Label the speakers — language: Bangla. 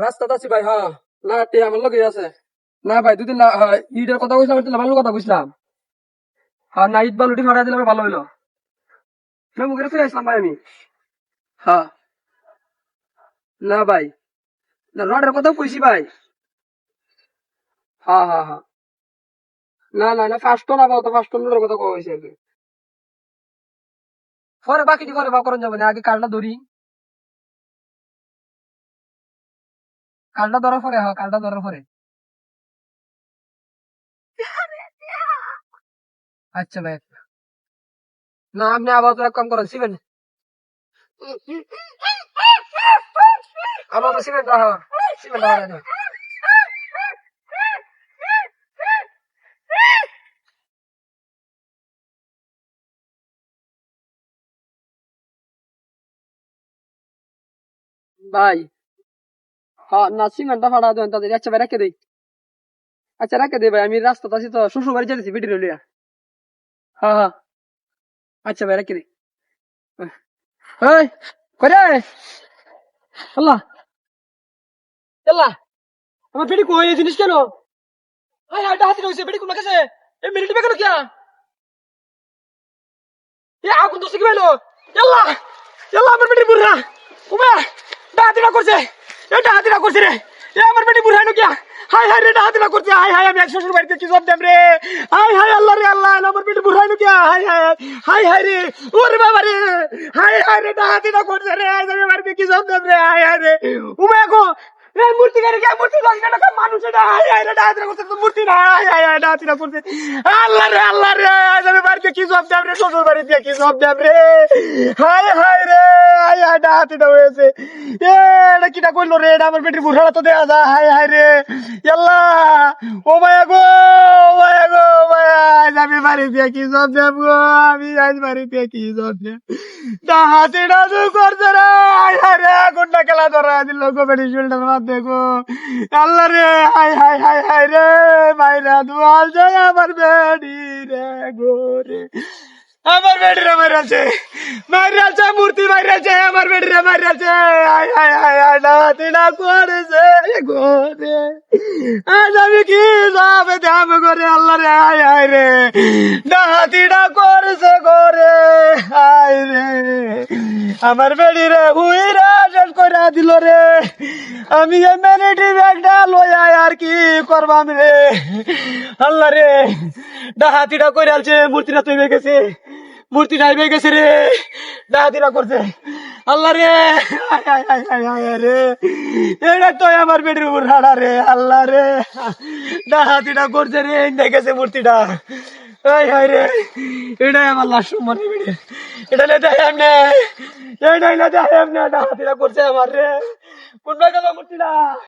Speaker 1: রাস্তাতে আছি ভাই। হ্যাঁ, না তে আমার লগে আছে। না ভাই, দুদিন না, হ্যাঁ, ঈদের কথা বুঝলাম, এটা ভালো কথা বুঝলাম। হ্যাঁ, না ঈদ বালুটি ফাটাই দিলাম, ভালো হইলো। মুখে ফিরে আসলাম ভাই আমি। হ্যাঁ, না ভাই, না রডের কথা কইছি ভাই। হ্যাঁ হ্যাঁ হ্যাঁ, না না না, ফার্স্ট না পাও তো, ফার্স্ট রডের কথা কইছি আর কি। পরে বাকিটি পরে বা করণ যাবে না, আগে কালটা ধরি। কালটা ধরার পরে, হ্যাঁ কালটা ধরার পরে। আচ্ছা ভাই। না আপনি আবার তো এক কাম করেন, সিমেন্ট আবার তো সিমেন্ট, হ্যাঁ সিমেন্ট হওয়া যায়। ভাই, হ্যাঁ না সিমেন্টটা ফাটা দেন তাদের। আচ্ছা ভাই রেখে দেই। আচ্ছা রেখে দেই ভাই, আমি রাস্তাতে আছি তো, শ্বশুর বাড়ি যেতেছি বেটি লিয়া। হ্যাঁ হ্যাঁ, আচ্ছা ভাই রেখে দেই। এই কই রে? আল্লাহ আল্লাহ, আমার বেটি কই, এই জিনিস কেন? হাই হাই, হাতে রয়েছে বেটি কোন কাছে? এই মিনিট বেকানো কিয়া? এ আগুন তো শিখবে না। আল্লাহ আল্লাহ, আমার বেটি বুড়া উমা ডাহাতিরা করছে। এ ডাহাতিরা করছে রে। এ আমার বেটি বুড়া নো কিয়া? হাই হাই রে, ডাহাতিরা করছে। হাই হাই, আমি এক শ্বশুর বাড়িতে কি জব দেব রে? হাই হাই, আল্লাহ রে আল্লাহ, আমার বেটি বুড়া নো কিয়া? হাই হাই হাই হাই রে, ওরে বাবা রে। হাই হাই রে, ডাহাতিরা করছে রে। আমি বাড়িতে কি জব দেব রে? হাই হাই রে, উমা গো। এ মূর্তি গাড়ি কে? মূর্তি গাড়ি না, মানুষ এটা। হাই হাই রে, ডাহাতিরা করছে তো, মূর্তি না। হাই হাই হাই, ডাহাতিরা করছে। আল্লাহ রে আল্লাহ রে, আমি বাড়িতে কি জব দেব রে? শ্বশুর বাড়িতে কি জব দেব রে? হাই হাই রে, হাই হাই, ডাহাতিটা হয়েছে। এ এটা কিটা করলো রে? এটা আমার বেটির বুড়াটা তো দেয়া যায়। হাই হাই রে আল্লাহ, ও মায়া গো, ও মায়া গো, ও মায়া। আজ আমি বাড়িতে কি জব দেব গো? আমি আজ বাড়িতে কি জব দেব? ডাহাতিটা তো করছে রে। হাই হাই রে, কোনটা খেলা ধরা দিল গো বেটি শরীরটার মধ্যে গো? আল্লাহ রে, হাই হাই হাই হাই রে, মাইরা দুয়াল যায় আমার বেডি রে গো রে। আমার বেডিরে মাইরাছে, মাইরাছে, মূর্তি মাইরাছে, আমার বেডিরে মাইরাছে। হাই হাই হাই হাই, নাতি না করেছে গো রে। আজ আমি কি যাবে দাম করে? আল্লাহ রে, হাই হাই রে, নাতিটা করেছে গো রে। হাই রে, আমার বেডিরে হুইরা শেষ করে দিল রে। আমি এমএনটি ব্যাগটা লইয়া আর কি করবাম রে? আল্লাহ রে, ডাহাতিটা কইরা আলছে, মূর্তিটা তৈরি গেছে, মূর্তিটা হয়ে গেছে রে। ডাহাতিটা করছে। আল্লাহ রে, হায় হায় হায় হায় হায় রে, এটা তো আমার বেটির উপর হাড়া রে। আল্লাহ রে, ডাহাতিটা করছে রে, দেখেছে মূর্তিটা। হায় হায় রে, এটাই আমার লাশ মনে বেড়ে। এটা লে দেয় এমনে, এটাই লে দেয় এমনে, ডাহাতিটা করছে আমার রে। কোনটা গেল মূর্তিটা?